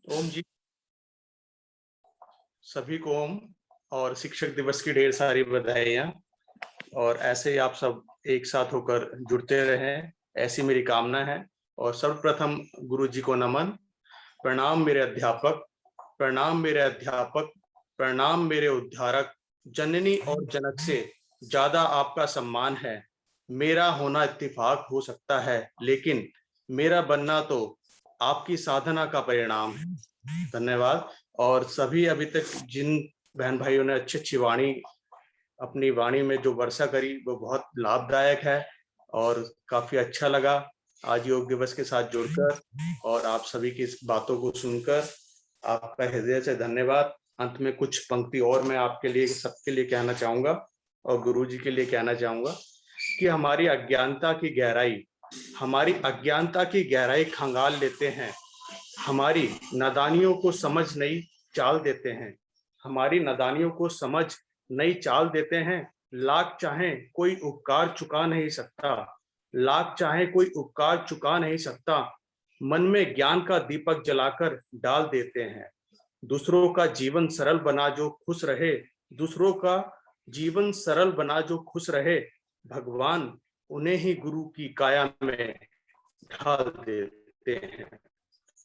ओम जी, सभी को ओम और शिक्षक दिवस की ढेर सारी बधाइयाँ। और ऐसे ही आप सब एक साथ होकर जुड़ते रहें, ऐसी मेरी कामना है। और सर्वप्रथम गुरु जी को नमन। प्रणाम मेरे अध्यापक, प्रणाम मेरे अध्यापक, प्रणाम मेरे उद्धारक। जननी और जनक से ज्यादा आपका सम्मान है। मेरा होना इत्तेफाक हो सकता है, लेकिन मेरा बनना तो आपकी साधना का परिणाम है। धन्यवाद। और सभी अभी तक जिन बहन भाइयों ने अच्छी अच्छी वाणी, अपनी वाणी में जो वर्षा करी, वो बहुत लाभदायक है और काफी अच्छा लगा आज योग दिवस के साथ जुड़कर और आप सभी की इस बातों को सुनकर। आपका हृदय से धन्यवाद। अंत में कुछ पंक्ति और मैं आपके लिए, सबके लिए कहना चाहूंगा और गुरु जी के लिए कहना चाहूंगा कि हमारी अज्ञानता की गहराई खंगाल लेते हैं, हमारी नादानियों को समझ नई चाल देते हैं, हमारी नादानियों को समझ नई चाल देते हैं। लाख चाहे कोई उपकार चुका नहीं सकता, लाख चाहे कोई उपकार चुका नहीं सकता। मन में ज्ञान का दीपक जलाकर डाल देते हैं। दूसरों का जीवन सरल बना जो खुश रहे, दूसरों का जीवन सरल बना जो खुश रहे, भगवान उन्हें ही गुरु की काया में ढाल देते हैं।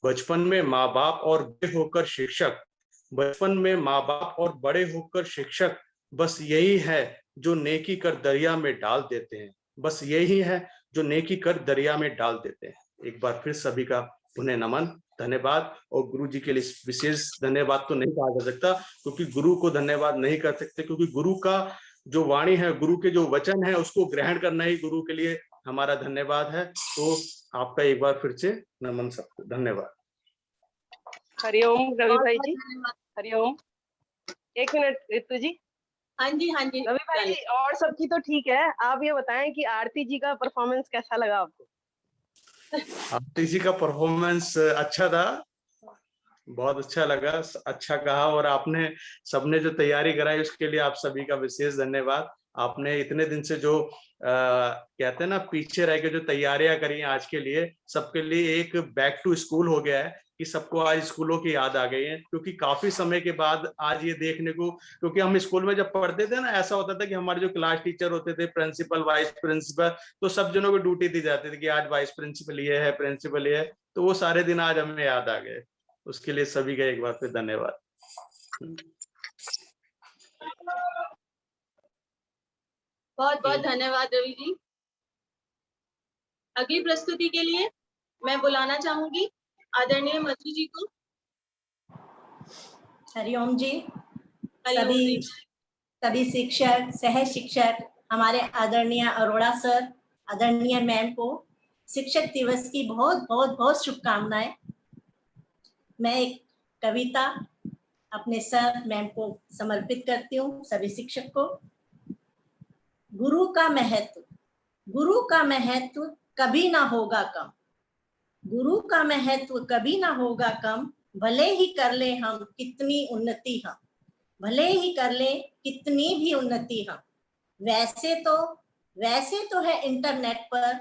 बचपन में माँ बाप और बड़े होकर शिक्षक, बचपन में माँ बाप और बड़े होकर शिक्षक, बस यही है जो नेकी कर दरिया में डाल देते हैं, बस यही है जो नेकी कर दरिया में डाल देते हैं। एक बार फिर सभी का पुनः नमन, धन्यवाद। और गुरु जी के लिए विशेष धन्यवाद तो नहीं कहा जा सकता, क्योंकि गुरु को धन्यवाद नहीं कर सकते, क्योंकि गुरु का जो वाणी है, गुरु के जो वचन है, उसको ग्रहण करना ही गुरु के लिए हमारा धन्यवाद है। तो आपका एक बार फिर से नमन सबको, धन्यवाद। हरिओम रवि भाई जी, हरिओम। एक मिनट रितु जी। हाँ जी रवि भाई जी, और सबकी तो ठीक है, आप ये बताएं कि आरती जी का परफॉर्मेंस कैसा लगा आपको? आरती जी का परफॉर्मेंस अच्छा था, बहुत अच्छा लगा, अच्छा कहा। और आपने सबने जो तैयारी कराई उसके लिए आप सभी का विशेष धन्यवाद। आपने इतने दिन से जो कहते हैं ना, पीछे रह के जो तैयारियां करी हैं आज के लिए, सबके लिए एक बैक टू स्कूल हो गया है कि सबको आज स्कूलों की याद आ गई है। क्योंकि काफी समय के बाद आज ये देखने को, क्योंकि हम स्कूल में जब पढ़ते थे ना, ऐसा होता था कि हमारे जो क्लास टीचर होते थे, प्रिंसिपल, वाइस प्रिंसिपल, तो सब जनों को ड्यूटी दी जाती थी कि आज वाइस प्रिंसिपल ये है, प्रिंसिपल ये है। तो वो सारे दिन आज हमें याद आ गए। उसके लिए सभी का एक बार फिर धन्यवाद। बहुत बहुत धन्यवाद रवि जी। अगली प्रस्तुति के लिए मैं बुलाना चाहूंगी आदरणीय मधु जी को। हरिओम जी। हरिओम जी। सभी शिक्षक, सह शिक्षक, हमारे आदरणीय अरोड़ा सर, आदरणीय मैम को शिक्षक दिवस की बहुत बहुत बहुत शुभकामनाएं। मैं एक कविता अपने सर मैम को समर्पित करती हूँ, सभी शिक्षक को। गुरु का महत्व, गुरु का महत्व कभी ना होगा कम, गुरु का महत्व कभी ना होगा कम। भले ही कर ले हम कितनी उन्नति हम, भले ही कर ले कितनी भी उन्नति हम। वैसे तो है इंटरनेट पर,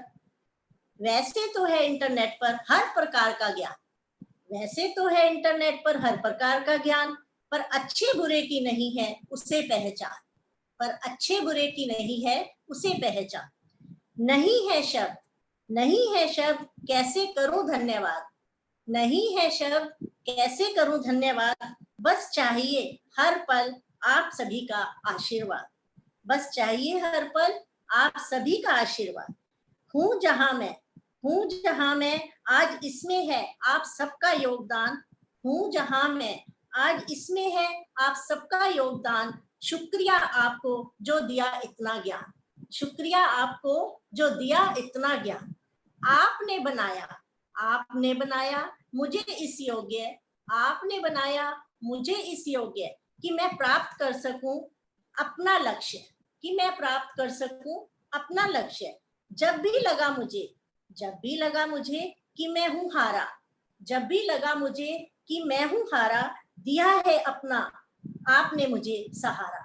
वैसे तो है इंटरनेट पर हर प्रकार का ज्ञान, वैसे तो है इंटरनेट पर हर प्रकार का ज्ञान। पर अच्छे बुरे की नहीं है उसे पहचान, पर अच्छे बुरे की नहीं है उसे पहचान। नहीं है शब्द, नहीं है शब्द कैसे करूं धन्यवाद, नहीं है शब्द कैसे करूं धन्यवाद। बस चाहिए हर पल आप सभी का आशीर्वाद, बस चाहिए हर पल आप सभी का आशीर्वाद। हूं जहां मैं आज इसमें है आप सबका योगदान, हूं जहां मैं आज इसमें है आप सबका योगदान। शुक्रिया आपको जो दिया इतना ज्ञान, शुक्रिया आपको जो दिया इतना ज्ञान। आपने बनाया मुझे इस योग्य, आपने बनाया मुझे इस योग्य कि मैं प्राप्त कर सकूं अपना लक्ष्य, कि मैं प्राप्त कर सकूं अपना लक्ष्य। जब भी लगा मुझे कि मैं हूं हारा, जब भी लगा मुझे कि मैं हूं हारा, दिया है अपना आपने मुझे सहारा,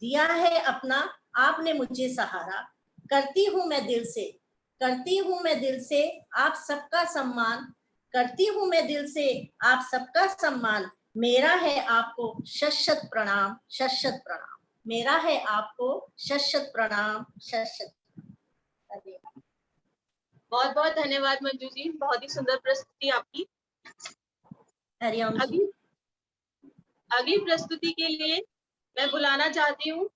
दिया है अपना आपने मुझे सहारा। करती हूं मैं दिल से आप सबका सम्मान, करती हूँ मैं दिल से आप सबका सम्मान। मेरा है आपको शत शत प्रणाम, शत शत प्रणाम। मेरा है आपको शत शत प्रणाम, शत शत। बहुत बहुत धन्यवाद मंजू जी, बहुत ही सुंदर प्रस्तुति आपकी। हरिओम जी। अगली प्रस्तुति के लिए मैं बुलाना चाहती हूँ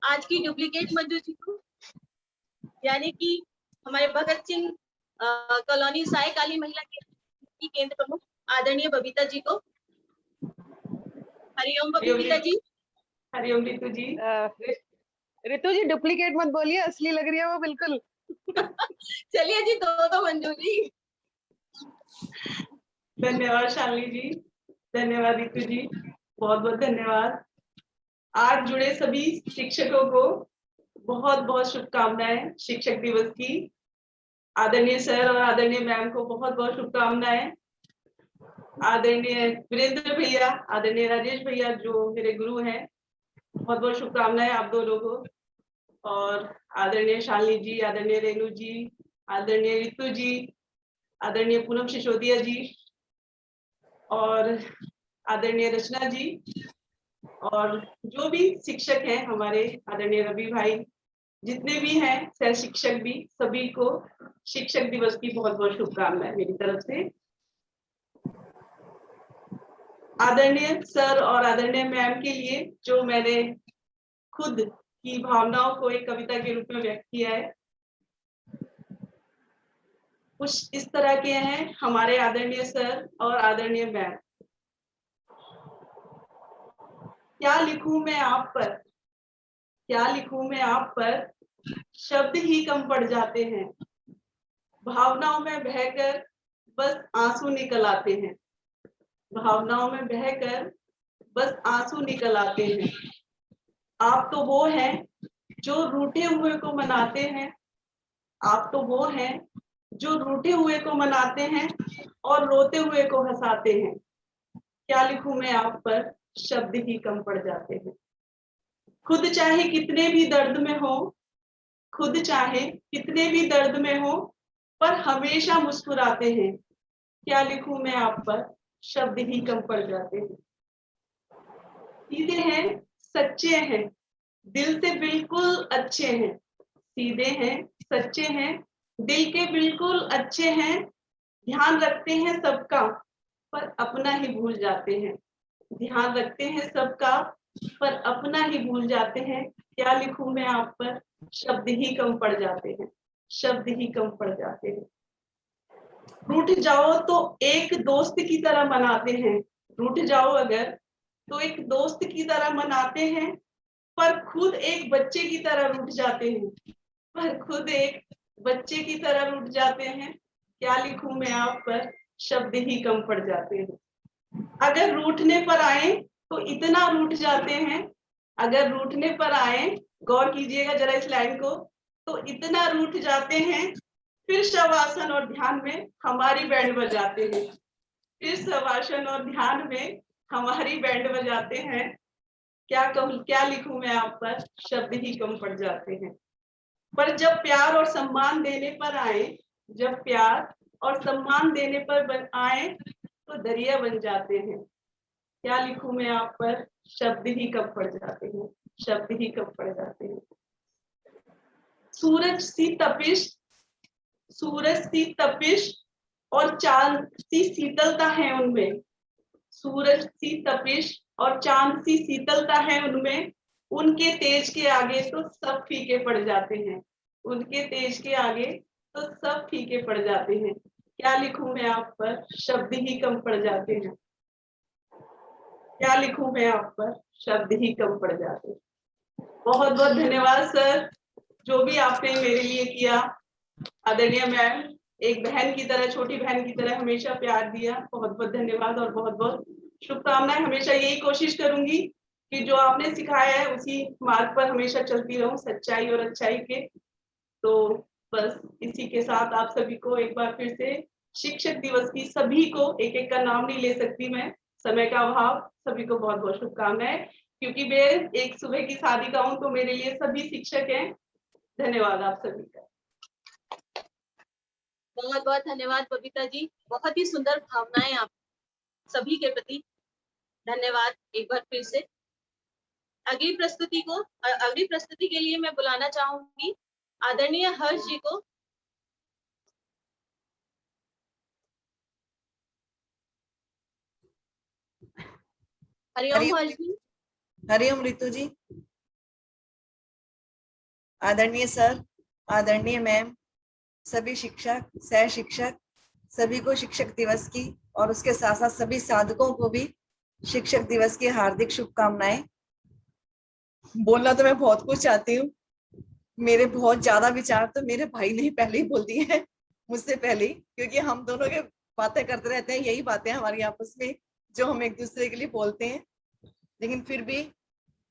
आज की डुप्लीकेट मंजू जी को, यानी कि हमारे भगत सिंह कॉलोनी साय काली महिला की केंद्र प्रमुख आदरणीय बबीता जी को। हरिओम बबीता जी। हरिओम ऋतु जी। ऋतु जी डुप्लीकेट मत बोलिए, असली लग रही है वो बिल्कुल। चलिए जी, दो मंजू जी। धन्यवाद शालिनी जी, धन्यवाद ऋतु जी, बहुत बहुत धन्यवाद। आज जुड़े सभी शिक्षकों को बहुत बहुत शुभकामनाएं शिक्षक दिवस की। आदरणीय सर और आदरणीय मैम को बहुत बहुत शुभकामनाएं। आदरणीय वीरेंद्र भैया, आदरणीय राजेश भैया जो मेरे गुरु हैं, बहुत बहुत शुभकामनाएं आप दोनों को। और आदरणीय शालिनी जी, आदरणीय रेणु जी, आदरणीय ऋतु जी, आदरणीय पूनम सिसोदिया जी और आदरणीय रचना जी, और जो भी शिक्षक हैं हमारे आदरणीय रवि भाई, जितने भी हैं सह शिक्षक भी, सभी को शिक्षक दिवस की बहुत बहुत शुभकामनाएं मेरी तरफ से। आदरणीय सर और आदरणीय मैम के लिए जो मैंने खुद की भावनाओं को एक कविता के रूप में व्यक्त किया है, कुछ इस तरह के हैं हमारे आदरणीय सर और आदरणीय मैम। क्या लिखूं मैं आप पर, क्या लिखूं मैं आप पर, शब्द ही कम पड़ जाते हैं। भावनाओं में बहकर बस आंसू निकल आते हैं। भावनाओं में बहकर बस आंसू निकल आते हैं। आप तो वो हैं जो रूठे हुए को मनाते हैं। आप तो वो हैं जो रूठे हुए को मनाते हैं और रोते हुए को हंसाते हैं। क्या लिखूं मैं आप पर, शब्द ही कम पड़ जाते हैं। खुद चाहे कितने भी दर्द में हो, खुद चाहे कितने भी दर्द में हो, पर हमेशा मुस्कुराते हैं। क्या लिखूं मैं आप पर, शब्द ही कम पड़ जाते हैं। सीधे हैं, सच्चे हैं, दिल से बिल्कुल अच्छे हैं। सीधे हैं, सच्चे हैं, दिल के बिल्कुल अच्छे हैं। ध्यान रखते हैं सबका, पर अपना ही भूल जाते हैं। ध्यान रखते हैं सबका, पर अपना ही भूल जाते हैं। क्या लिखूं मैं आप पर, शब्द ही कम पड़ जाते हैं। शब्द ही कम पड़ जाते हैं। रूठ जाओ तो एक दोस्त की तरह मनाते हैं। रूठ जाओ अगर तो एक दोस्त की तरह मनाते हैं, पर खुद एक बच्चे की तरह रूठ जाते हैं। पर खुद एक बच्चे की तरह रूठ जाते हैं। क्या लिखूं मैं आप पर, शब्द ही कम पड़ जाते हैं। अगर रूठने पर आए तो इतना रूठ जाते हैं। अगर रूठने पर आए, गौर कीजिएगा जरा इस लाइन को, तो इतना रूठ जाते हैं। फिर शवासन और ध्यान में हमारी बैंड बजाते हैं। फिर शवासन और ध्यान में हमारी बैंड बजाते हैं। क्या कहूं, क्या लिखूं मैं आप पर, शब्द ही कम पड़ जाते हैं। पर जब प्यार और सम्मान देने पर आए, जब प्यार और सम्मान देने पर आए, तो दरिया बन जाते हैं। क्या लिखूं मैं आप पर, शब्द ही कम पड़ जाते हैं। शब्द ही कम पड़ जाते हैं। सूरज सी तपिश, सूरज सी तपिश और चांद सी शीतलता है उनमें। सूरज सी तपिश और चांद सी शीतलता है उनमें। उनके तेज के आगे तो सब फीके पड़ जाते हैं। उनके तेज के आगे तो सब फीके पड़ जाते हैं। क्या लिखूं मैं आप पर, शब्द ही कम पड़ जाते हैं। क्या लिखूं मैं आप पर, शब्द ही कम पड़ जाते हैं। बहुत बहुत धन्यवाद सर, जो भी आपने मेरे लिए किया। आदरणीय मैम, एक बहन की तरह, छोटी बहन की तरह हमेशा प्यार दिया। बहुत बहुत धन्यवाद और बहुत बहुत शुभकामनाएं। हमेशा यही कोशिश करूंगी कि जो आपने सिखाया है उसी मार्ग पर हमेशा चलती रहूं, सच्चाई और अच्छाई के। तो बस इसी के साथ आप सभी को एक बार फिर से शिक्षक दिवस की, सभी को एक एक का नाम नहीं ले सकती मैं, समय का अभाव, सभी को बहुत बहुत शुभकामनाएं। क्योंकि मैं एक सुबह की साधिका हूं, तो मेरे लिए सभी शिक्षक हैं। धन्यवाद आप सभी का। बहुत बहुत धन्यवाद बबीता जी, बहुत ही सुंदर भावनाएं आप सभी के प्रति। धन्यवाद एक बार फिर से। अगली प्रस्तुति के लिए मैं बुलाना चाहूंगी आदरणीय हर्ष जी को। हरिओम हर्ष जी। हरिओम रितु जी। आदरणीय सर, आदरणीय मैम, सभी शिक्षक, सह शिक्षक, सभी को शिक्षक दिवस की और उसके साथ साथ सभी साधकों को भी शिक्षक दिवस की हार्दिक शुभकामनाएं। बोलना तो मैं बहुत कुछ चाहती हूँ, मेरे बहुत ज्यादा विचार तो मेरे भाई ने पहले ही बोल दिए हैं मुझसे पहले ही, क्योंकि हम दोनों के बातें करते रहते हैं, यही बातें हमारी आपस में जो हम एक दूसरे के लिए बोलते हैं। लेकिन फिर भी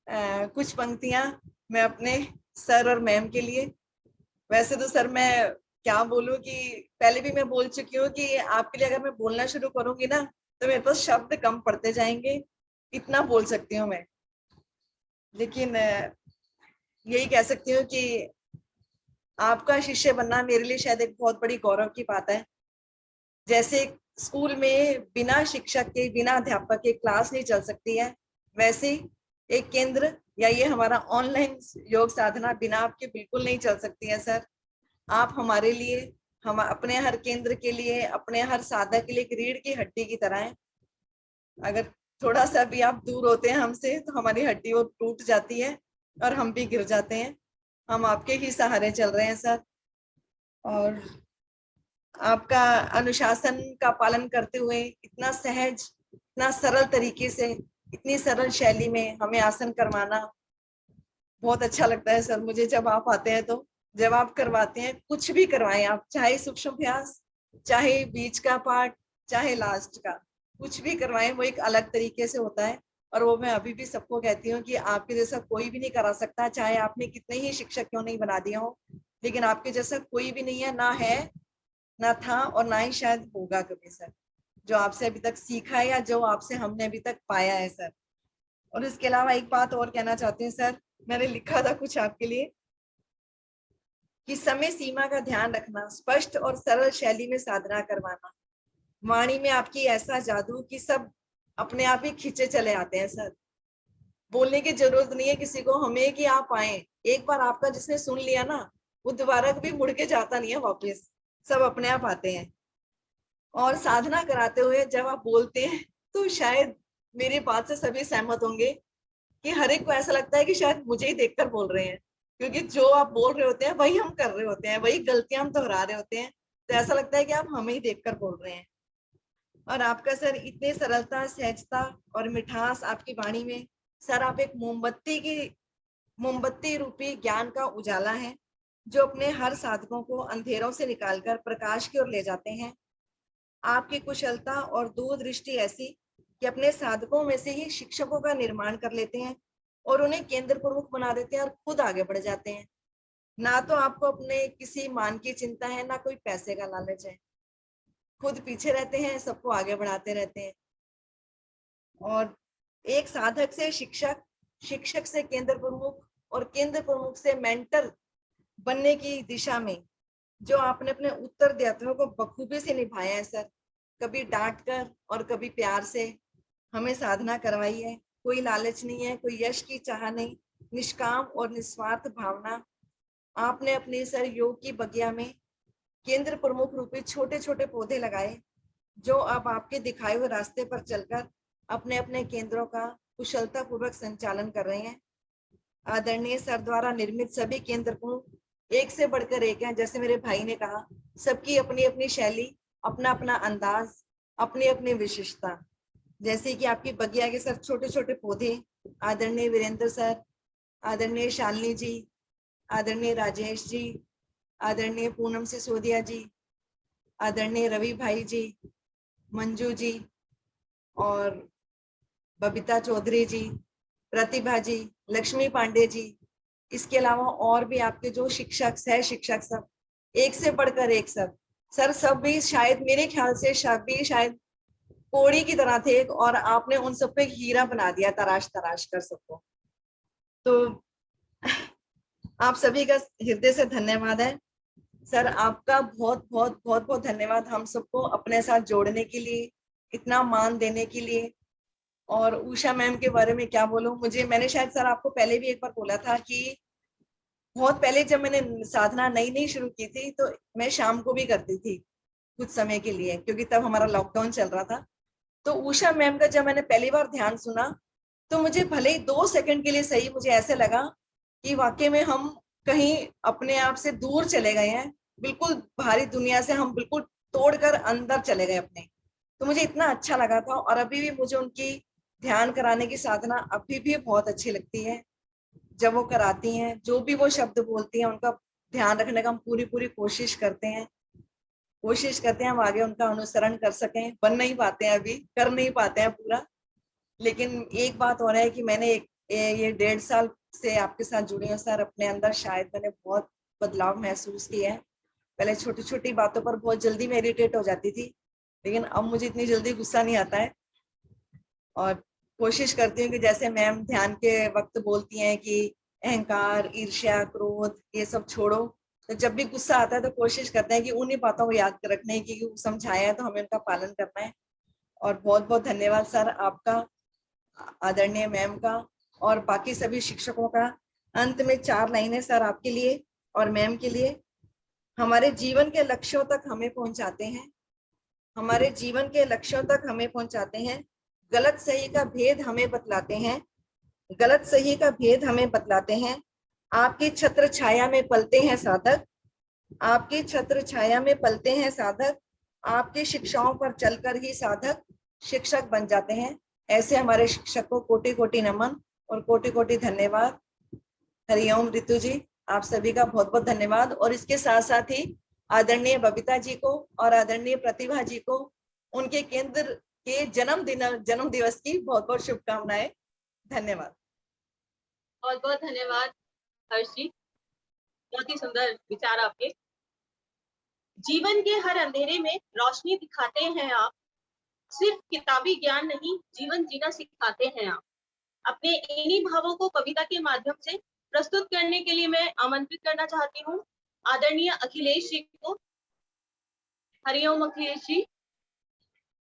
कुछ पंक्तियां मैं अपने सर और मैम के लिए। वैसे तो सर मैं क्या बोलूं कि पहले भी मैं बोल चुकी हूँ कि आपके लिए अगर मैं बोलना शुरू करूंगी ना तो मेरे पास शब्द कम पड़ते जाएंगे, इतना बोल सकती हूँ मैं। लेकिन यही कह सकती हूँ कि आपका शिष्य बनना मेरे लिए शायद एक बहुत बड़ी गौरव की बात है। जैसे स्कूल में बिना शिक्षक के, बिना अध्यापक के क्लास नहीं चल सकती है, वैसे एक केंद्र या ये हमारा ऑनलाइन योग साधना बिना आपके बिल्कुल नहीं चल सकती है सर। आप हमारे लिए, हम अपने हर केंद्र के लिए, अपने हर साधक के लिए एक रीढ़ की हड्डी की तरह है। अगर थोड़ा सा भी आप दूर होते हैं हमसे तो हमारी हड्डी वो टूट जाती है और हम भी गिर जाते हैं। हम आपके ही सहारे चल रहे हैं सर, और आपका अनुशासन का पालन करते हुए इतना सहज, इतना सरल तरीके से, इतनी सरल शैली में हमें आसन करवाना बहुत अच्छा लगता है सर मुझे। जब आप आते हैं तो जब आप करवाते हैं, कुछ भी करवाएं आप, चाहे सूक्ष्म अभ्यास, चाहे बीच का पाठ, चाहे लास्ट का, कुछ भी करवाएं, वो एक अलग तरीके से होता है। और वो मैं अभी भी सबको कहती हूँ कि आपके जैसा कोई भी नहीं करा सकता, चाहे आपने कितने ही शिक्षक क्यों नहीं बना दिया हो, लेकिन आपके जैसा कोई भी नहीं है, ना है, ना था और ना ही शायद होगा कभी सर, जो आपसे अभी तक सीखा है या जो आपसे हमने अभी तक पाया है सर। और इसके अलावा एक बात और कहना चाहती हूँ सर, मैंने लिखा था कुछ आपके लिए कि समय सीमा का ध्यान रखना, स्पष्ट और सरल शैली में साधना करवाना, वाणी में आपकी ऐसा जादू कि सब अपने आप ही खींचे चले आते हैं सर। बोलने की जरूरत नहीं है किसी को हमें कि आप आए, एक बार आपका जिसने सुन लिया ना वो दोबारा कभी मुड़ के जाता नहीं है वापस, सब अपने आप आते हैं। और साधना कराते हुए जब आप बोलते हैं तो शायद मेरी बात से सभी सहमत होंगे कि हर एक को ऐसा लगता है कि शायद मुझे ही देखकर बोल रहे हैं, क्योंकि जो आप बोल रहे होते हैं वही हम कर रहे होते हैं, वही गलतियां हम दोहरा रहे होते हैं, तो ऐसा लगता है कि आप हमें ही देखकर बोल रहे हैं। और आपका सर इतने सरलता, सहजता और मिठास आपकी वाणी में सर, आप एक मोमबत्ती रूपी ज्ञान का उजाला है जो अपने हर साधकों को अंधेरों से निकालकर प्रकाश की ओर ले जाते हैं। आपकी कुशलता और दूरदृष्टि ऐसी कि अपने साधकों में से ही शिक्षकों का निर्माण कर लेते हैं और उन्हें केंद्र प्रमुख बना देते हैं और खुद आगे बढ़ जाते हैं। ना तो आपको अपने किसी मान की चिंता है, ना कोई पैसे का लालच है, खुद पीछे रहते हैं, सबको आगे बढ़ाते रहते हैं। और एक साधक से शिक्षक, शिक्षक से केंद्र प्रमुख और केंद्र प्रमुख से मेंटर बनने की दिशा में जो आपने अपने उत्तरदायित्वों को बखूबी से निभाया है सर, कभी डांट कर और कभी प्यार से हमें साधना करवाई है। कोई लालच नहीं है, कोई यश की चाह नहीं, निष्काम और निस्वार्थ भावना। आपने अपने सर योग की बगिया में केंद्र प्रमुख रूपी छोटे छोटे पौधे लगाए जो अब आपके दिखाए हुए रास्ते पर चलकर अपने अपने केंद्रों का कुशलता पूर्वक संचालन कर रहे हैं। आदरणीय सर द्वारा निर्मित सभी केंद्र प्रमुख एक से बढ़कर एक हैं। जैसे मेरे भाई ने कहा, सबकी अपनी अपनी शैली, अपना अपना अंदाज, अपनी अपनी विशेषता। जैसे कि आपकी बगिया के सर छोटे छोटे पौधे, आदरणीय वीरेंद्र सर, आदरणीय शालिनी जी, आदरणीय राजेश जी, आदरणीय पूनम सिसोदिया जी, आदरणीय रवि भाई जी, मंजू जी और बबीता चौधरी जी, प्रतिभा जी, लक्ष्मी पांडे जी, इसके अलावा और भी आपके जो शिक्षक, सह शिक्षक, सब एक से बढ़कर एक सब सर, सब भी शायद मेरे ख्याल से सभी शायद कोड़ी की तरह थे और आपने उन सबको एक हीरा बना दिया, तराश तराश कर सबको। तो आप सभी का हृदय से धन्यवाद है सर आपका बहुत बहुत बहुत बहुत धन्यवाद हम सबको अपने साथ जोड़ने के लिए, इतना मान देने के लिए। और उषा मैम के बारे में क्या बोलूं, मैंने शायद सर आपको पहले भी एक बार बोला था कि बहुत पहले जब मैंने साधना नई नई शुरू की थी तो मैं शाम को भी करती थी कुछ समय के लिए, क्योंकि तब हमारा लॉकडाउन चल रहा था। तो उषा मैम का जब मैंने पहली बार ध्यान सुना तो मुझे भले ही 2 सेकंड के लिए सही मुझे ऐसे लगा कि वाकई में हम कहीं अपने आप से दूर चले गए हैं, बिल्कुल बाहरी दुनिया से हम बिल्कुल तोड़कर अंदर चले गए अपने। तो मुझे इतना अच्छा लगा था। और अभी भी मुझे उनकी ध्यान कराने की साधना अभी भी बहुत अच्छी लगती है। जब वो कराती हैं, जो भी वो शब्द बोलती हैं, उनका ध्यान रखने का हम पूरी पूरी कोशिश करते हैं हम आगे उनका अनुसरण कर सकें। बन नहीं पाते हैं, अभी कर नहीं पाते हैं पूरा। लेकिन एक बात और है कि मैंने ये 1.5 साल से आपके साथ जुड़ी हूँ सर, अपने अंदर शायद मैंने बहुत बदलाव महसूस किया है। पहले छोटी छोटी बातों पर बहुत जल्दी मैं इरिटेट हो जाती थी, लेकिन अब मुझे इतनी जल्दी गुस्सा नहीं आता है। और कोशिश करती हूँ कि जैसे मैम ध्यान के वक्त बोलती हैं कि अहंकार, ईर्ष्या, क्रोध ये सब छोड़ो, तो जब भी गुस्सा आता है तो कोशिश करते हैं कि उन्हीं बातों को याद रखने की, समझाया है तो हमें उनका पालन करना है। और बहुत बहुत धन्यवाद सर आपका, आदरणीय मैम का और बाकी सभी शिक्षकों का। अंत में 4 लाइनें सर आपके लिए और मैम के लिए। हमारे जीवन के लक्ष्यों तक हमें पहुंचाते हैं, हमारे जीवन के लक्ष्यों तक हमें पहुंचाते हैं। गलत सही का भेद हमें बतलाते हैं, गलत सही का भेद हमें बतलाते हैं। आपकी छत्र छाया में पलते हैं साधक, आपकी छत्र छाया में पलते हैं साधक। आपकी शिक्षाओं पर चलकर ही साधक शिक्षक बन जाते हैं। ऐसे हमारे शिक्षक को कोटि कोटि नमन और कोटि कोटि धन्यवाद। हरिओम ऋतु जी, आप सभी का बहुत बहुत धन्यवाद। और इसके साथ साथ ही आदरणीय बबीता जी को और आदरणीय प्रतिभा जी को उनके केंद्र के जन्म दिवस की बहुत बहुत शुभकामनाएं। धन्यवाद। बहुत बहुत धन्यवाद हर्ष जी, बहुत ही सुंदर विचार आपके। जीवन के हर अंधेरे में रोशनी दिखाते हैं आप, सिर्फ किताबी ज्ञान नहीं जीवन जीना सिखाते हैं आप। अपने इन्हीं भावों को कविता के माध्यम से प्रस्तुत करने के लिए मैं आमंत्रित करना चाहती हूँ आदरणीय अखिलेश जी को। हरिओम अखिलेश जी।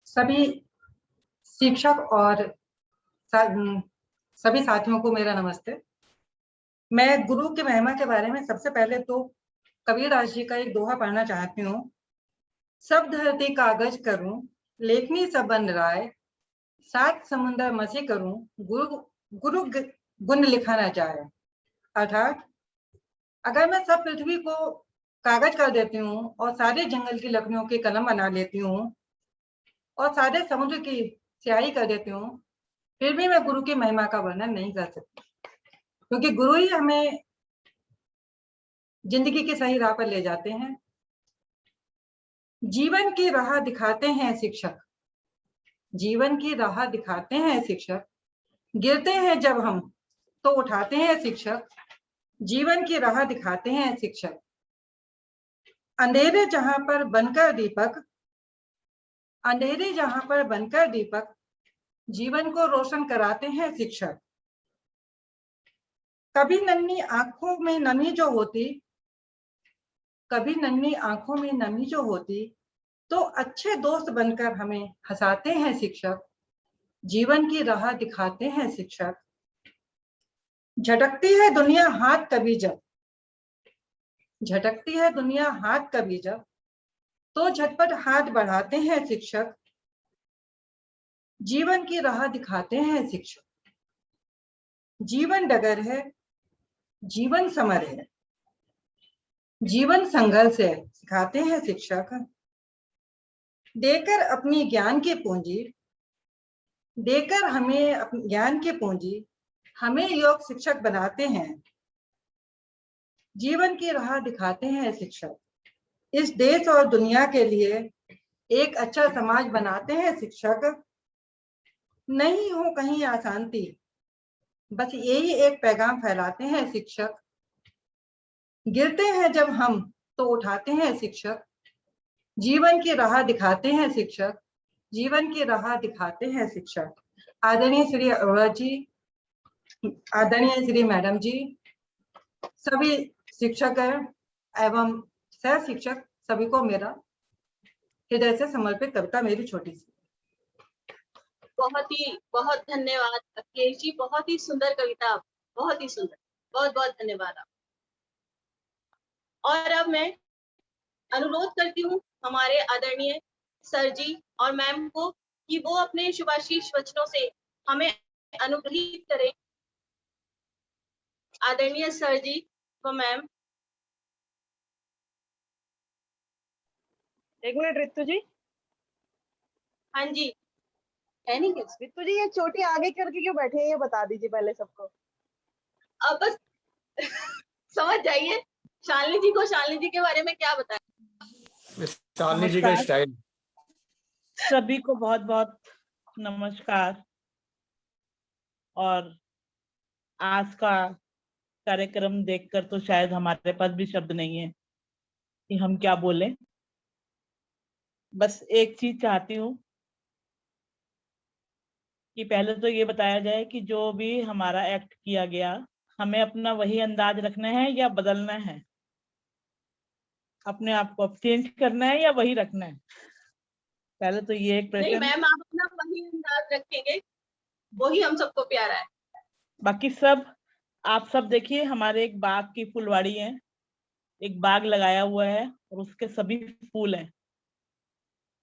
सभी शिक्षक और सभी साथियों को मेरा नमस्ते। मैं गुरु की महिमा के बारे में सबसे पहले तो कबीरदास जी का एक दोहा पढ़ना चाहती हूँ। सब धरती कागज करूं, लेखनी सब बन राय, 7 समुंदर मसी करूं, गुरु गुण लिखा न जाए। अर्थात अगर मैं सब पृथ्वी को कागज कर देती हूँ और सारे जंगल की लकड़ियों के कलम बना लेती हूँ और सारे समुद्र की स्याही कर देती हूँ, फिर भी मैं गुरु की महिमा का वर्णन नहीं कर सकती, क्योंकि गुरु ही हमें जिंदगी की सही राह पर ले जाते हैं। जीवन की राह दिखाते हैं शिक्षक, जीवन की राह दिखाते हैं शिक्षक। गिरते हैं जब हम तो उठाते हैं शिक्षक, जीवन की राह दिखाते हैं शिक्षक। अंधेरे जहां पर बनकर दीपक, अंधेरे जहां पर बनकर दीपक, जीवन को रोशन कराते हैं शिक्षक। कभी नन्ही आंखों में नमी जो होती, कभी नन्ही आंखों में नमी जो होती, तो अच्छे दोस्त बनकर हमें हंसाते हैं शिक्षक, जीवन की राह दिखाते हैं शिक्षक। झटकती है दुनिया हाथ कभी जब, झटकती है दुनिया हाथ कभी जब, तो झटपट हाथ बढ़ाते हैं शिक्षक, जीवन की राह दिखाते हैं शिक्षक। जीवन डगर है, जीवन समर है, जीवन संघर्ष है, सिखाते हैं शिक्षक। देकर अपनी ज्ञान की पूंजी, देकर हमें ज्ञान की पूंजी, हमें योग शिक्षक बनाते हैं, जीवन की राह दिखाते हैं शिक्षक। इस देश और दुनिया के लिए एक अच्छा समाज बनाते हैं शिक्षक। नहीं हो कहीं अशांति, बस यही एक पैगाम फैलाते हैं शिक्षक। गिरते हैं जब हम तो उठाते हैं शिक्षक, जीवन की राह दिखाते हैं शिक्षक, जीवन की राह दिखाते हैं शिक्षक। आदरणीय श्री अरोड़ा जी, आदरणीय श्री मैडम जी, सभी शिक्षक एवं सह शिक्षक सभी को मेरा हृदय से समर्पित कविता मेरी छोटी सी। बहुत धन्यवाद अखिलेश जी, बहुत ही सुंदर कविता, बहुत ही सुंदर, बहुत बहुत धन्यवाद आप। और अब मैं अनुरोध करती हूँ हमारे आदरणीय सर जी और मैम को कि वो अपने शुभाशीष वचनों से हमें अनुग्रहित करें। आदरणीय सर जी व मैम। एक मिनट रितु जी। हाँ जी, है नहीं कुछ? रितु जी, ये चोटी आगे करके क्यों बैठे हैं, ये बता दीजिए पहले सबको। अब बस समझ जाइए शालिनी जी को, शालिनी जी के बारे में क्या बताएं। शालिनी जी का स्टाइल। सभी को बहुत बहुत नमस्कार। और आज का कार्यक्रम देखकर तो शायद हमारे पास भी शब्द नहीं है कि हम क्या बोलें। बस एक चीज चाहती हूँ कि पहले तो ये बताया जाए कि जो भी हमारा एक्ट किया गया, हमें अपना वही अंदाज रखना है या बदलना है, अपने आप को चेंज करना है या वही रखना है। पहले तो ये एक नहीं प्रश्न। मैम, आप अपना वही अंदाज रखेंगे, वही हम सबको प्यारा है। बाकी सब आप सब देखिए, हमारे एक बाग की फुलवाड़ी है, एक बाग लगाया हुआ है और उसके सभी फूल हैं।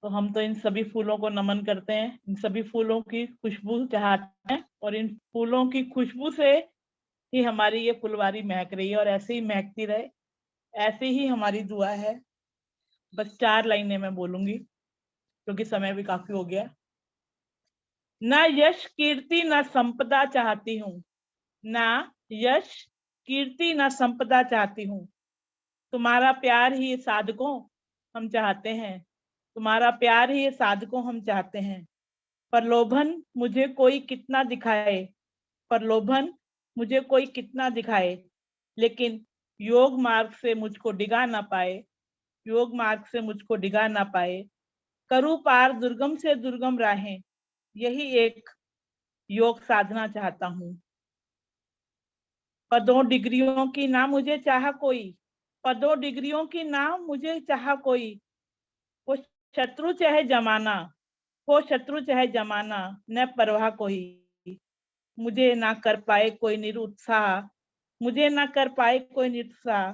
तो हम तो इन सभी फूलों को नमन करते हैं, इन सभी फूलों की खुशबू चाहते हैं और इन फूलों की खुशबू से ही हमारी ये फुलवारी महक रही है और ऐसे ही महकती रहे, ऐसे ही हमारी दुआ है। बस 4 लाइनें मैं बोलूंगी क्योंकि समय भी काफी हो गया। ना यश कीर्ति ना संपदा चाहती हूँ, ना यश कीर्ति ना संपदा चाहती हूँ, तुम्हारा प्यार ही साधकों हम चाहते हैं, तुम्हारा प्यार ही साधकों हम चाहते हैं। प्रलोभन मुझे कोई कितना दिखाए, प्रलोभन मुझे कोई कितना दिखाए, लेकिन योग मार्ग से मुझको डिगा ना पाए, योग मार्ग से मुझको डिगा ना पाए। करूं पार दुर्गम से दुर्गम राहें, यही एक योग साधना चाहता हूँ। पदों डिग्रियों की ना मुझे चाह कोई, पदों डिग्रियों की ना मुझे चाह कोई, वो शत्रु चाहे जमाना, हो शत्रु चाहे जमाना, न परवाह कोई। मुझे ना कर पाए कोई निरुत्साह, मुझे ना कर पाए कोई निरुत्साह।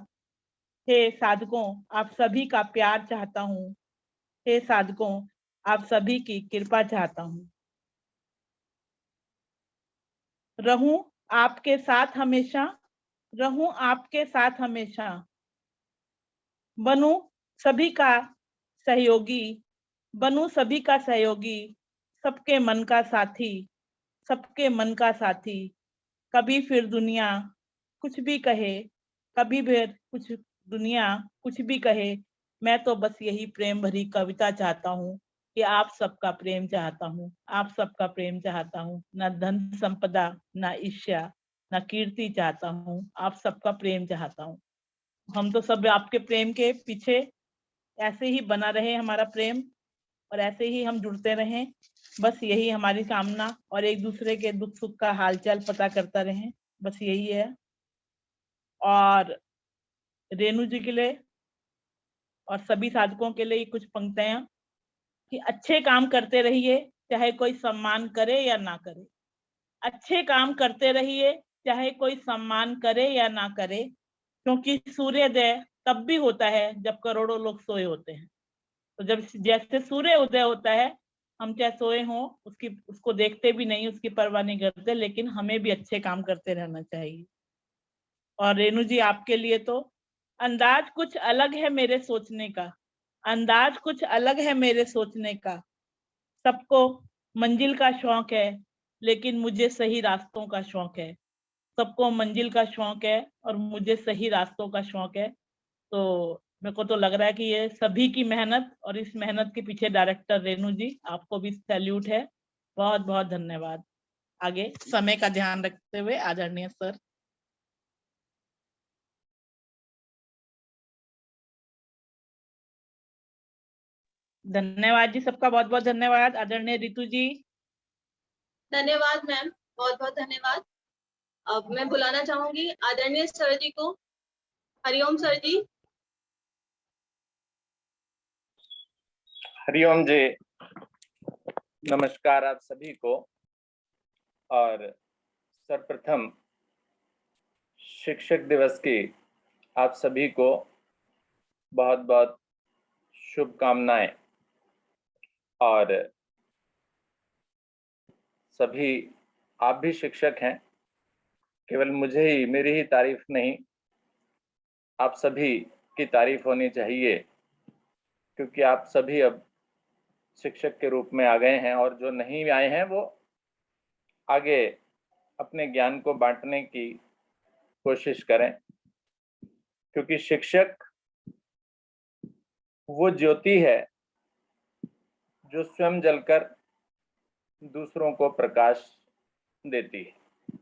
हे साधकों आप सभी का प्यार चाहता हूँ, हे साधकों आप सभी की कृपा चाहता हूँ। रहूं आपके साथ हमेशा, रहूं आपके साथ हमेशा, बनूं सभी का सहयोगी, बनूं सभी का सहयोगी, सबके मन का साथी, सबके मन का साथी। कभी फिर दुनिया कुछ भी कहे, कभी फिर कुछ दुनिया कुछ भी कहे, मैं तो बस यही प्रेम भरी कविता चाहता हूँ कि आप सबका प्रेम चाहता हूँ, आप सबका प्रेम चाहता हूँ। ना धन संपदा, ना ईर्ष्या, ना कीर्ति चाहता हूँ, आप सबका प्रेम चाहता हूँ। हम तो सब आपके प्रेम के पीछे, ऐसे ही बना रहे हमारा प्रेम और ऐसे ही हम जुड़ते रहें, बस यही हमारी कामना। और एक दूसरे के दुख सुख का हालचाल पता करता रहें, बस यही है। और रेणु जी के लिए और सभी साधकों के लिए कुछ पंक्तियां कि अच्छे काम करते रहिए, चाहे कोई सम्मान करे या ना करे। अच्छे काम करते रहिए, चाहे कोई सम्मान करे या ना करे, क्योंकि सूर्योदय तब भी होता है जब करोड़ों लोग सोए होते हैं। तो जब जैसे सूर्य उदय होता है, हम चाहे सोए हों उसको देखते भी नहीं, उसकी परवाह नहीं करते, लेकिन हमें भी अच्छे काम करते रहना चाहिए। और रेणु जी आपके लिए तो अंदाज कुछ अलग है मेरे सोचने का, अंदाज कुछ अलग है मेरे सोचने का। सबको मंजिल का शौक है, लेकिन मुझे सही रास्तों का शौक है। सबको मंजिल का शौक है और मुझे सही रास्तों का शौक है। तो मेरे को तो लग रहा है कि ये सभी की मेहनत, और इस मेहनत के पीछे डायरेक्टर रेणु जी, आपको भी सैल्यूट है। बहुत बहुत धन्यवाद। आगे समय का ध्यान रखते हुए आदरणीय सर। धन्यवाद जी, सबका बहुत बहुत धन्यवाद। आदरणीय रितु जी। धन्यवाद मैम, बहुत बहुत धन्यवाद। अब मैं बुलाना चाहूंगी आदरणीय सर जी को। हरिओम सर जी। हरिओम जी, नमस्कार आप सभी को। और सर्वप्रथम शिक्षक दिवस की आप सभी को बहुत बहुत शुभकामनाएं। और सभी आप भी शिक्षक हैं, केवल मुझे ही मेरी ही तारीफ नहीं, आप सभी की तारीफ होनी चाहिए, क्योंकि आप सभी अब शिक्षक के रूप में आ गए हैं। और जो नहीं आए हैं वो आगे अपने ज्ञान को बांटने की कोशिश करें, क्योंकि शिक्षक वो ज्योति है जो स्वयं जलकर दूसरों को प्रकाश देती है।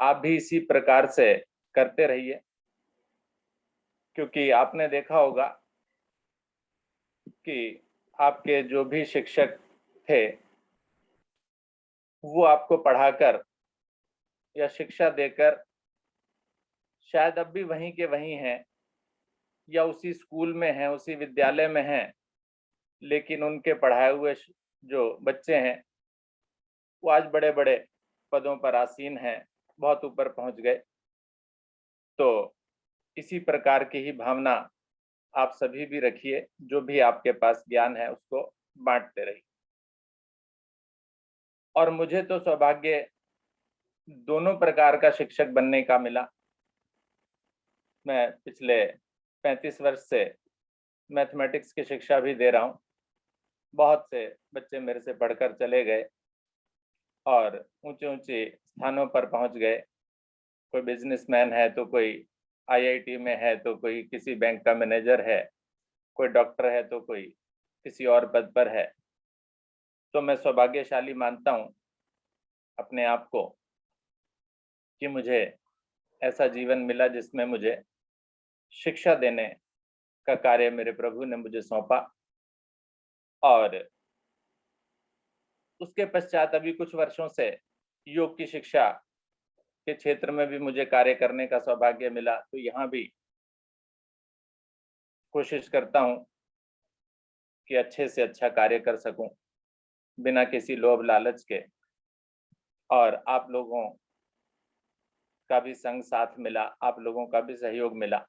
आप भी इसी प्रकार से करते रहिए, क्योंकि आपने देखा होगा कि आपके जो भी शिक्षक थे वो आपको पढ़ाकर या शिक्षा देकर शायद अब भी वहीं के वहीं हैं या उसी स्कूल में हैं, उसी विद्यालय में हैं, लेकिन उनके पढ़ाए हुए जो बच्चे हैं वो आज बड़े बड़े पदों पर आसीन हैं, बहुत ऊपर पहुंच गए। तो इसी प्रकार की ही भावना आप सभी भी रखिए, जो भी आपके पास ज्ञान है उसको बांटते रहिए। और मुझे तो सौभाग्य दोनों प्रकार का शिक्षक बनने का मिला। मैं पिछले 35 वर्ष से मैथमेटिक्स की शिक्षा भी दे रहा हूँ। बहुत से बच्चे मेरे से पढ़कर चले गए और ऊंचे ऊंचे स्थानों पर पहुंच गए। कोई बिजनेसमैन है तो कोई IIT में है तो कोई किसी बैंक का मैनेजर है, कोई डॉक्टर है तो कोई किसी और पद पर है। तो मैं सौभाग्यशाली मानता हूँ अपने आप को कि मुझे ऐसा जीवन मिला जिसमें मुझे शिक्षा देने का कार्य मेरे प्रभु ने मुझे सौंपा। और उसके पश्चात अभी कुछ वर्षों से योग की शिक्षा के क्षेत्र में भी मुझे कार्य करने का सौभाग्य मिला। तो यहाँ भी कोशिश करता हूँ कि अच्छे से अच्छा कार्य कर सकूं बिना किसी लोभ लालच के। और आप लोगों का भी संग साथ मिला, आप लोगों का भी सहयोग मिला।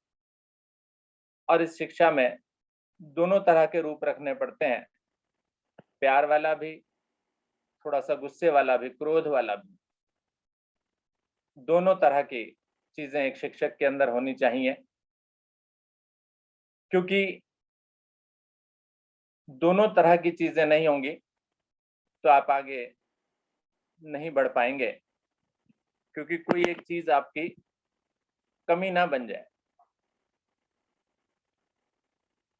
और इस शिक्षा में दोनों तरह के रूप रखने पड़ते हैं, प्यार वाला भी, थोड़ा सा गुस्से वाला भी, क्रोध वाला भी। दोनों तरह की चीजें एक शिक्षक के अंदर होनी चाहिए, क्योंकि दोनों तरह की चीजें नहीं होंगी तो आप आगे नहीं बढ़ पाएंगे, क्योंकि कोई एक चीज आपकी कमी ना बन जाए।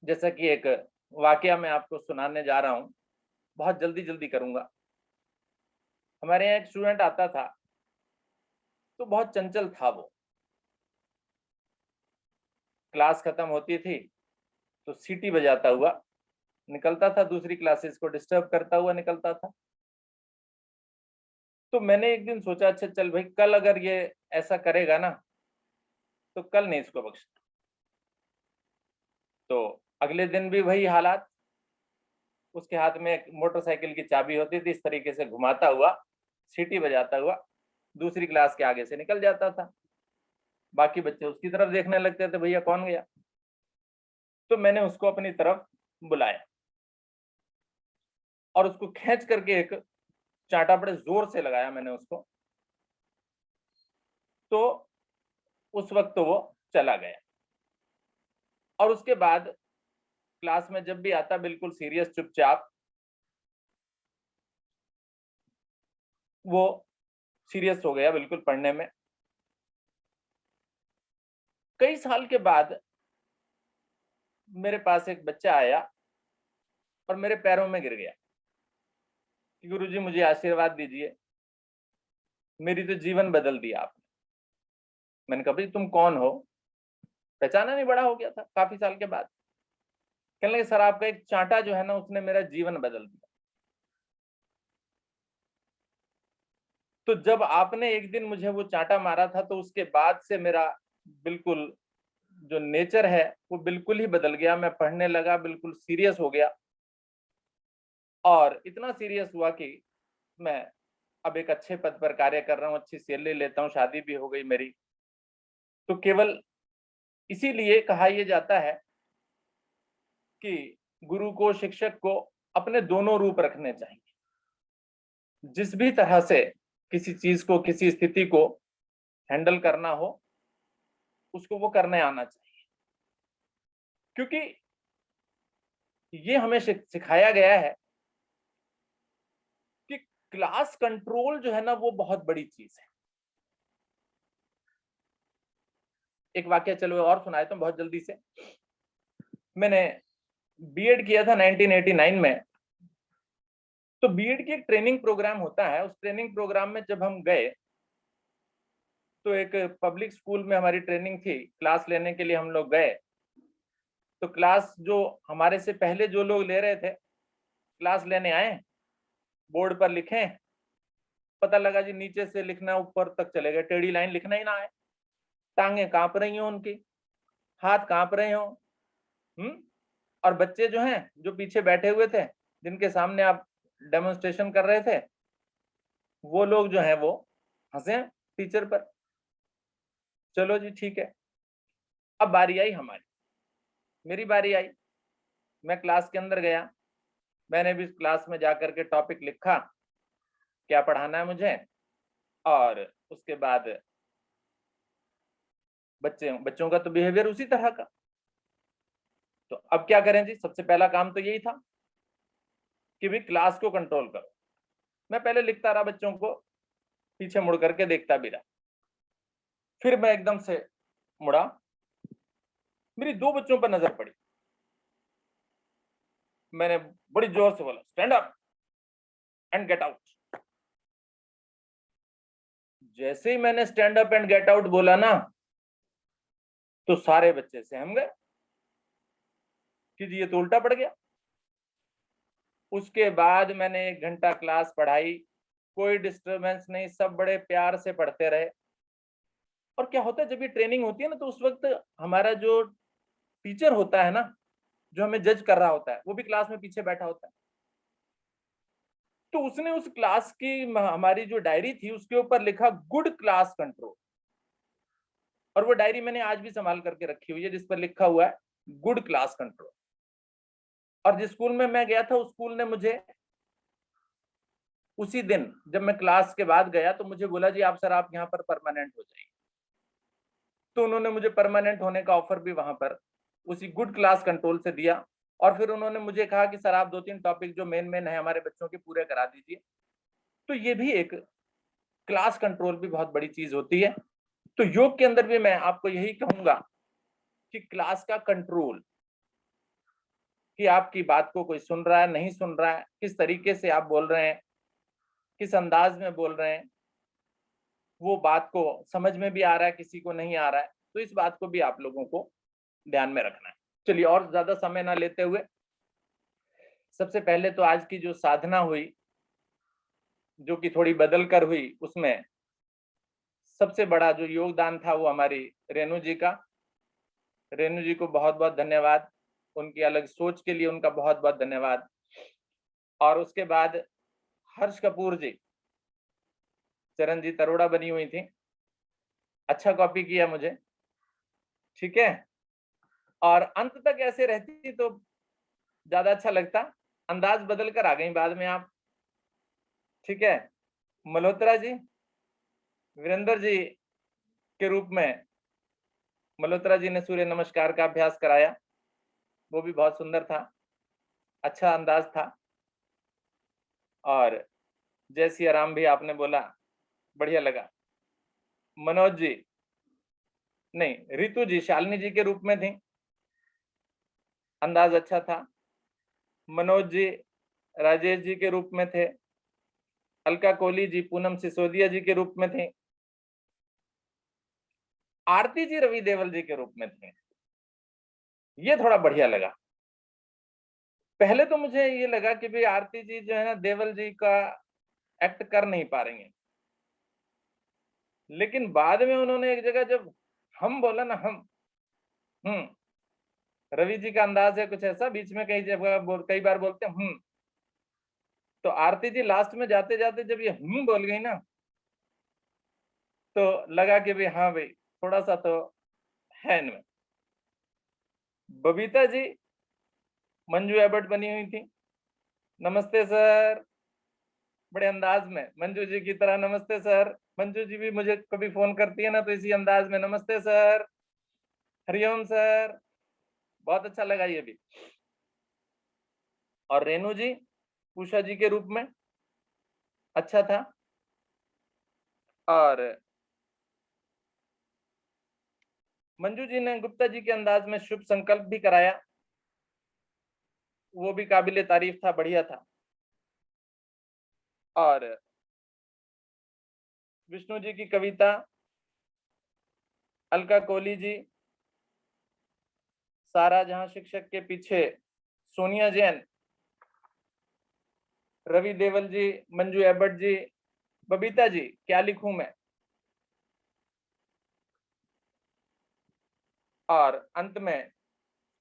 जैसा कि एक वाकया मैं आपको सुनाने जा रहा हूं, बहुत जल्दी जल्दी करूंगा। हमारे यहाँ एक स्टूडेंट आता था तो बहुत चंचल था वो। क्लास खत्म होती थी तो सीटी बजाता हुआ निकलता था, दूसरी क्लासेस को डिस्टर्ब करता हुआ निकलता था। तो मैंने एक दिन सोचा, अच्छा चल भाई, कल अगर ये ऐसा करेगा ना तो कल नहीं इसको बख्शना। तो अगले दिन भी वही हालात। उसके हाथ में एक मोटरसाइकिल की चाबी होती थी, इस तरीके से घुमाता हुआ, सीटी बजाता हुआ दूसरी क्लास के आगे से निकल जाता था। बाकी बच्चे उसकी तरफ देखने लगते थे, भैया कौन गया। तो मैंने उसको अपनी तरफ बुलाया और उसको खींच करके एक चांटा बड़े जोर से लगाया मैंने उसको। तो उस वक्त तो वो चला गया। और उसके बाद क्लास में जब भी आता बिल्कुल सीरियस चुपचाप, वो सीरियस हो गया बिल्कुल पढ़ने में। कई साल के बाद मेरे पास एक बच्चा आया और मेरे पैरों में गिर गया कि गुरुजी मुझे आशीर्वाद दीजिए, मेरी तो जीवन बदल दिया आपने। मैंने कहा भाई तुम कौन हो? पहचाना नहीं, बड़ा हो गया था काफी साल के बाद। कहने लगे सर आपका एक चांटा जो है ना उसने मेरा जीवन बदल दिया। तो जब आपने एक दिन मुझे वो चांटा मारा था तो उसके बाद से मेरा बिल्कुल जो नेचर है वो बिल्कुल ही बदल गया। मैं पढ़ने लगा, बिल्कुल सीरियस हो गया। और इतना सीरियस हुआ कि मैं अब एक अच्छे पद पर कार्य कर रहा हूँ, अच्छी सैलरी लेता हूँ, शादी भी हो गई मेरी। तो केवल इसीलिए कहा यह जाता है कि गुरु को, शिक्षक को अपने दोनों रूप रखने चाहिए। जिस भी तरह से किसी चीज को, किसी स्थिति को हैंडल करना हो, उसको वो करने आना चाहिए। क्योंकि ये हमें सिखाया गया है कि क्लास कंट्रोल जो है ना, वो बहुत बड़ी चीज है। एक वाक्य चलो और सुनाए तो बहुत जल्दी से। मैंने बीएड किया था 1989 में। तो बीएड की एक ट्रेनिंग प्रोग्राम होता है। उस ट्रेनिंग प्रोग्राम में जब हम गए तो एक पब्लिक स्कूल में हमारी ट्रेनिंग थी, क्लास लेने के लिए हम लोग गए। तो क्लास जो हमारे से पहले जो लोग ले रहे थे, क्लास लेने आए, बोर्ड पर लिखे, पता लगा जी नीचे से लिखना ऊपर तक चले गए, टेढ़ी लाइन लिखना ही ना आए, टांगे कांप रही हो उनकी, हाथ कांप रहे हो। और बच्चे जो हैं, जो पीछे बैठे हुए थे, जिनके सामने आप डेमोन्स्ट्रेशन कर रहे थे, वो लोग जो हैं वो हंसे टीचर पर। चलो जी ठीक है। अब बारी आई हमारी, मेरी बारी आई। मैं क्लास के अंदर गया, मैंने भी क्लास में जाकर के टॉपिक लिखा, क्या पढ़ाना है मुझे, और उसके बाद बच्चों का तो बिहेवियर उसी तरह का। तो अब क्या करें जी, सबसे पहला काम तो यही था कि भी क्लास को कंट्रोल करो। मैं पहले लिखता रहा, बच्चों को पीछे मुड़ करके देखता भी रहा। फिर मैं एकदम से मुड़ा, मेरी दो बच्चों पर नजर पड़ी। मैंने बड़ी जोर से बोला, stand up and get out. जैसे ही मैंने stand up and get out बोला ना, तो सारे बच्चे सहम गए कि जी ये तो उल्टा पड़ गया। उसके बाद मैंने 1 घंटा क्लास पढ़ाई, कोई डिस्टरबेंस नहीं, सब बड़े प्यार से पढ़ते रहे। और क्या होता है, जब ये ट्रेनिंग होती है ना, तो उस वक्त हमारा जो टीचर होता है ना, जो हमें जज कर रहा होता है, वो भी क्लास में पीछे बैठा होता है। तो उसने उस क्लास की, हमारी जो डायरी थी, उसके ऊपर लिखा गुड क्लास कंट्रोल। और वो डायरी मैंने आज भी संभाल करके रखी हुई है, जिस पर लिखा हुआ है गुड क्लास कंट्रोल। और जिस स्कूल में मैं गया था, उस स्कूल ने मुझे उसी दिन जब मैं क्लास के बाद गया, तो मुझे बोला जी आप सर आप यहाँ पर परमानेंट हो जाइए। तो उन्होंने मुझे परमानेंट होने का ऑफर भी वहां पर उसी गुड क्लास कंट्रोल से दिया। और फिर उन्होंने मुझे कहा कि सर आप 2-3 टॉपिक जो मेन है हमारे बच्चों के, पूरे करा दीजिए। तो ये भी एक क्लास कंट्रोल भी बहुत बड़ी चीज होती है। तो योग के अंदर भी मैं आपको यही कहूंगा कि क्लास का कंट्रोल, कि आपकी बात को कोई सुन रहा है, नहीं सुन रहा है, किस तरीके से आप बोल रहे हैं, किस अंदाज में बोल रहे हैं, वो बात को समझ में भी आ रहा है, किसी को नहीं आ रहा है। तो इस बात को भी आप लोगों को ध्यान में रखना है। चलिए और ज्यादा समय ना लेते हुए, सबसे पहले तो आज की जो साधना हुई, जो कि थोड़ी बदल कर हुई, उसमें सबसे बड़ा जो योगदान था वो हमारी रेणु जी का। रेणु जी को बहुत बहुत धन्यवाद, उनकी अलग सोच के लिए उनका बहुत बहुत धन्यवाद। और उसके बाद हर्ष कपूर जी, चरणजीत अरोड़ा बनी हुई थी, अच्छा कॉपी किया मुझे, ठीक है। और अंत तक ऐसे रहती तो ज्यादा अच्छा लगता, अंदाज बदल कर आ गई बाद में आप, ठीक है। मल्होत्रा जी, वीरेंद्र जी के रूप में मल्होत्रा जी ने सूर्य नमस्कार का अभ्यास कराया, वो भी बहुत सुंदर था, अच्छा अंदाज था। और जय सिया राम भी आपने बोला, बढ़िया लगा। मनोज जी, नहीं रितु जी शालिनी जी के रूप में थी, अंदाज अच्छा था। मनोज जी राजेश जी के रूप में थे। अलका कोहली जी पूनम सिसोदिया जी के रूप में थे। आरती जी रवि देवल जी के रूप में थे। ये थोड़ा बढ़िया लगा। पहले तो मुझे ये लगा कि भाई आरती जी जो है ना, देवल जी का एक्ट कर नहीं पा रही हैं, लेकिन बाद में उन्होंने एक जगह जब हम बोला ना, हम रवि जी का अंदाज है कुछ ऐसा, बीच में कई बार बोलते हैं तो आरती जी लास्ट में जाते जाते जब ये बोल गई ना, तो लगा कि भाई हाँ भाई थोड़ा सा तो है इनमें। बबीता जी मंजू एबर्ट बनी हुई थी, नमस्ते सर, बड़े अंदाज में मंजू जी की तरह नमस्ते सर। मंजू जी भी मुझे कभी फोन करती है ना तो इसी अंदाज में नमस्ते सर, हरिओम सर, बहुत अच्छा लगा ये भी। और रेनू जी उषा जी के रूप में अच्छा था। और मंजू जी ने गुप्ता जी के अंदाज में शुभ संकल्प भी कराया, वो भी काबिले तारीफ था, बढ़िया था। और विष्णु जी की कविता, अलका कोहली जी, सारा जहां शिक्षक के पीछे, सोनिया जैन, रवि देवल जी, मंजू एबर्ट जी, बबीता जी, क्या लिखूं मैं। और अंत में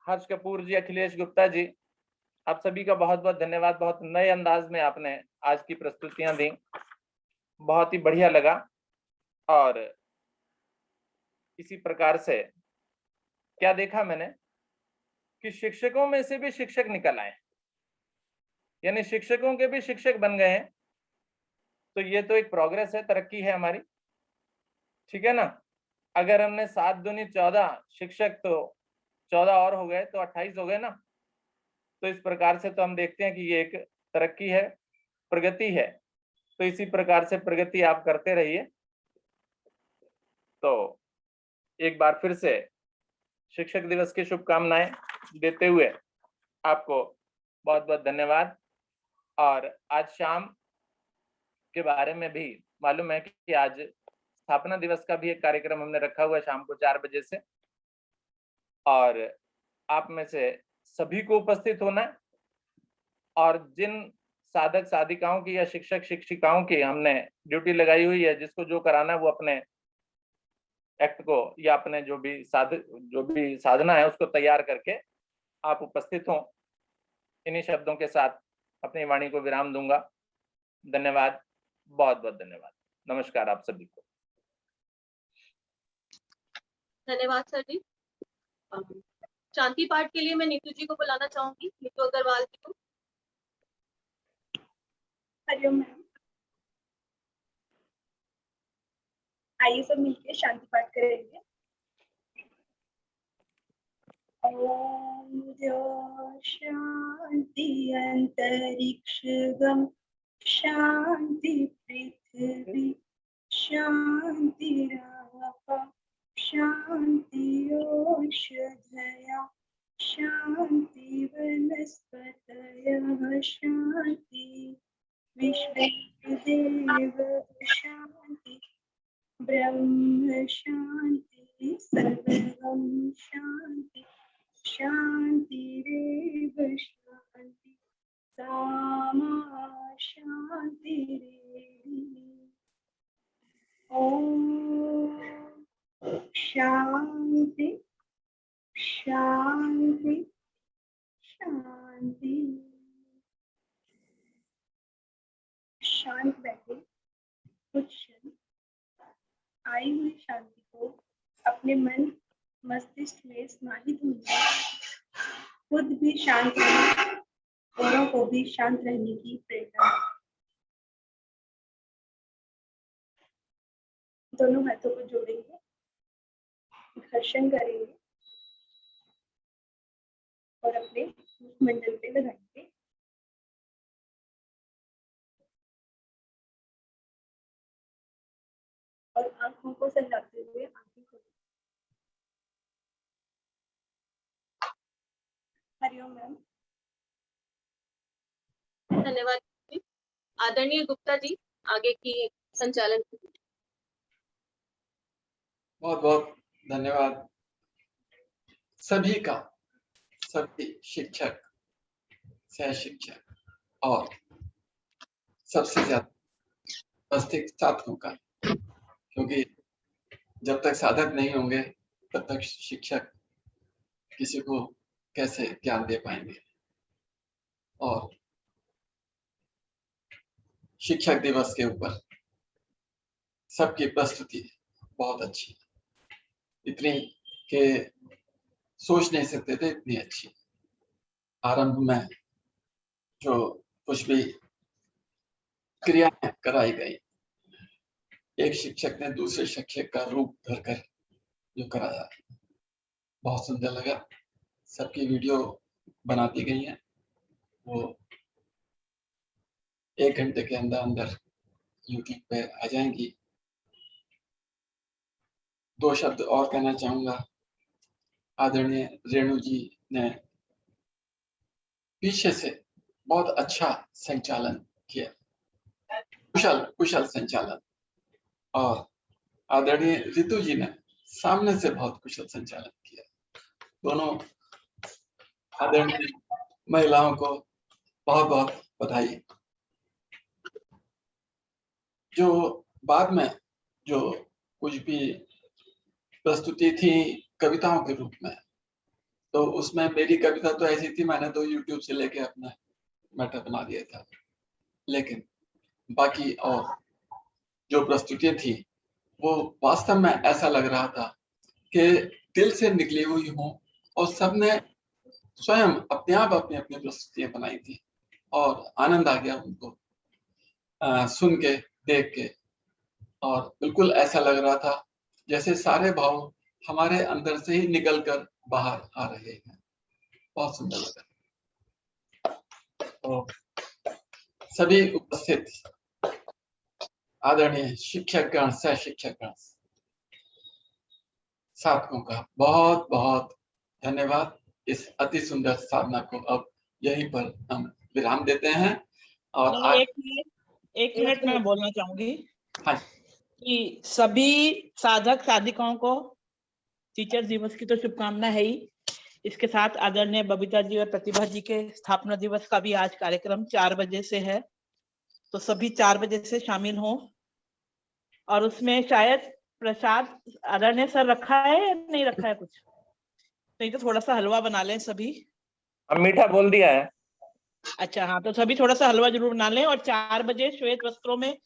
हर्ष कपूर जी, अखिलेश गुप्ता जी, आप सभी का बहुत बहुत धन्यवाद। बहुत नए अंदाज में आपने आज की प्रस्तुतियां दी, बहुत ही बढ़िया लगा। और इसी प्रकार से क्या देखा मैंने कि शिक्षकों में से भी शिक्षक निकल आए, यानी शिक्षकों के भी शिक्षक बन गए हैं। तो ये तो एक प्रोग्रेस है, तरक्की है हमारी, ठीक है ना। अगर हमने 7 दूनी 14 शिक्षक, तो 14 और हो गए तो 28 हो गए ना। तो इस प्रकार से तो हम देखते हैं कि ये एक तरक्की है, प्रगति है। तो इसी प्रकार से प्रगति आप करते रहिए। तो एक बार फिर से शिक्षक दिवस की शुभकामनाएं देते हुए आपको बहुत बहुत धन्यवाद। और आज शाम के बारे में भी मालूम है कि आज स्थापना दिवस का भी एक कार्यक्रम हमने रखा हुआ है शाम को 4 बजे से। और आप में से सभी को उपस्थित होना है। और जिन साधक साधिकाओं की या शिक्षक शिक्षिकाओं की हमने ड्यूटी लगाई हुई है, जिसको जो कराना है वो अपने एक्ट को या अपने जो भी साधना है उसको तैयार करके आप उपस्थित हों। इन्हीं शब्दों के साथ अपनी वाणी को विराम दूंगा। धन्यवाद, बहुत बहुत धन्यवाद। नमस्कार आप सभी को। धन्यवाद सर जी। शांति पाठ के लिए मैं नीतू जी को बुलाना चाहूंगी, नीतू अग्रवाल जी को। हरिओम मैम, आइए सब मिलकर शांति पाठ करेंगे। ओम शांति अंतरिक्षगम शांति पृथ्वी शांतिराप शांति औषधया शांति वनस्पतयः शांति विश्वदेव शांति ब्रह्म शांति सर्वं शांति शांतिरेव शांति सामा शांतिरेव। ओम शांति शांति शांति। शांत बैठे, कुछ क्षण आई हुई शांति को अपने मन मस्तिष्क में समाहित होने, खुद भी शांत रहने, औरों को भी शांत रहने की प्रेरणा। दोनों हाथों को जोड़ेंगे, घर्षण करेंगे और अपने मुखमंडल पे लगाएंगे। और आंखों को सहलाते हुए आंखें खोलें। हरिओम मैम। धन्यवाद जी। आदरणीय गुप्ता जी आगे की संचालन। बहुत बहुत धन्यवाद सभी का, सभी शिक्षक, सह शिक्षक और सबसे ज्यादा उपस्थित छात्रों का, क्योंकि जब तक साधक नहीं होंगे तब तक शिक्षक किसी को कैसे ज्ञान दे पाएंगे। और शिक्षक दिवस के ऊपर सबकी प्रस्तुति बहुत अच्छी, इतनी के सोच नहीं सकते थे, इतनी अच्छी। आरंभ में जो कुछ भी क्रियाएं कराई गई, एक शिक्षक ने दूसरे शिक्षक का रूप धरकर जो कराया, बहुत सुंदर लगा। सबकी वीडियो बना दी गई है, वो 1 घंटे के अंदर अंदर यूट्यूब पे आ जाएंगी। 2 शब्द और कहना चाहूंगा। आदरणीय रेणु जी ने पीछे से बहुत अच्छा संचालन किया, कुशल संचालन, और आदरणीय रितु जी ने सामने से बहुत कुशल संचालन किया। दोनों आदरणीय महिलाओं को बहुत बहुत बधाई। जो बाद में जो कुछ भी प्रस्तुति थी कविताओं के रूप में, तो उसमें मेरी कविता तो ऐसी थी, मैंने तो YouTube से लेके अपना मैटर बना दिया था, लेकिन बाकी और जो प्रस्तुतियां थी वो वास्तव में ऐसा लग रहा था कि दिल से निकली हुई हों, और सबने स्वयं अपने आप अपनी अपनी प्रस्तुतियां बनाई थी, और आनंद आ गया उनको सुन के, देख के, और बिल्कुल ऐसा लग रहा था जैसे सारे भाव हमारे अंदर से ही निकल कर बाहर आ रहे हैं। बहुत सुंदर लगा। तो सभी उपस्थित आदरणीय शिक्षकगण, सह शिक्षकगण, साधकों का बहुत बहुत धन्यवाद। इस अति सुंदर साधना को अब यहीं पर हम विराम देते हैं। और आज एक मिनट मैं बोलना चाहूंगी। हाँ, कि सभी साधक साधिकाओं को टीचर दिवस की तो शुभकामना है ही, इसके साथ आदरणीय बबीता जी और प्रतिभा जी के स्थापना दिवस का भी आज कार्यक्रम 4 बजे से है, तो सभी 4 बजे से शामिल हों। और उसमें शायद प्रसाद आदरणीय सर रखा है या नहीं रखा है कुछ, नहीं तो थोड़ा सा हलवा बना लें सभी। हम मीठा बोल दिया है। अच्छा हाँ, तो सभी थोड़ा सा हलवा जरूर बना लें, और 4 बजे श्वेत वस्त्रों में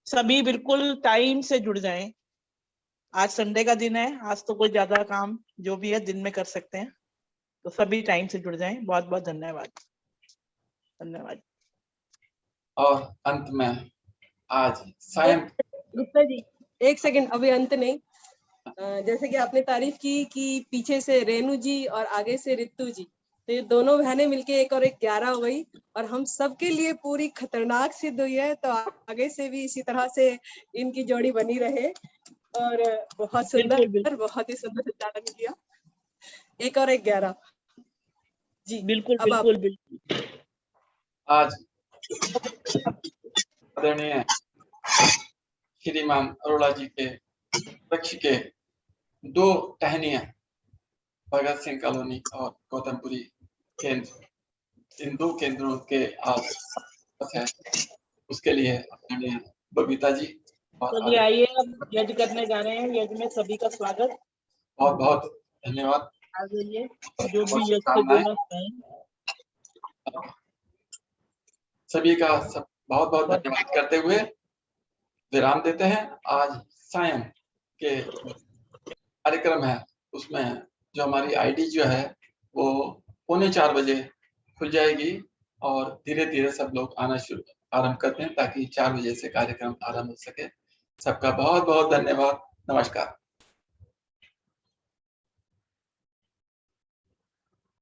सभी बिल्कुल टाइम से जुड़ जाएं। आज संडे का दिन है, आज तो कोई ज्यादा काम जो भी है दिन में कर सकते हैं, तो सभी टाइम से जुड़ जाएं। बहुत बहुत धन्यवाद। धन्यवाद। और अंत में आज सायं गुप्ता जी, एक सेकंड, अभी अंत नहीं। जैसे कि आपने तारीफ की कि पीछे से रेणु जी और आगे से रितु जी, तो ये दोनों बहनें मिलके 1 और 1 11 हो गई, और हम सबके लिए पूरी खतरनाक सिद्ध हुई है। तो आगे से भी इसी तरह से इनकी जोड़ी बनी रहे, और बहुत सुंदर, बहुत ही सुंदर संचालन किया। 1 और 1 11 जी, बिल्कुल अब बिल्कुल बिल्कुल। आज आदरणीय श्रीमान अरोड़ा जी के पक्ष के 2 टहनियां भगत सिंह कॉलोनी और गौतमपुरी केंद्र, इन 2 केंद्रों के आज है, उसके लिए आदरणीय बबीता जी चलिए आइए, अब यज्ञ करने जा रहे हैं। यज्ञ में सभी का स्वागत। बहुत बहुत धन्यवाद। आ जाइए, जो भी यज्ञ से जुड़ना चाहें। सभी का सब बहुत बहुत धन्यवाद करते हुए विराम देते हैं। आज सायं के कार्यक्रम है, उसमें जो हमारी आईडी जो है वो 3:45 बजे खुल जाएगी, और धीरे धीरे सब लोग आना आरंभ करते हैं, ताकि 4 बजे से कार्यक्रम आरंभ हो सके। सबका बहुत बहुत धन्यवाद। नमस्कार।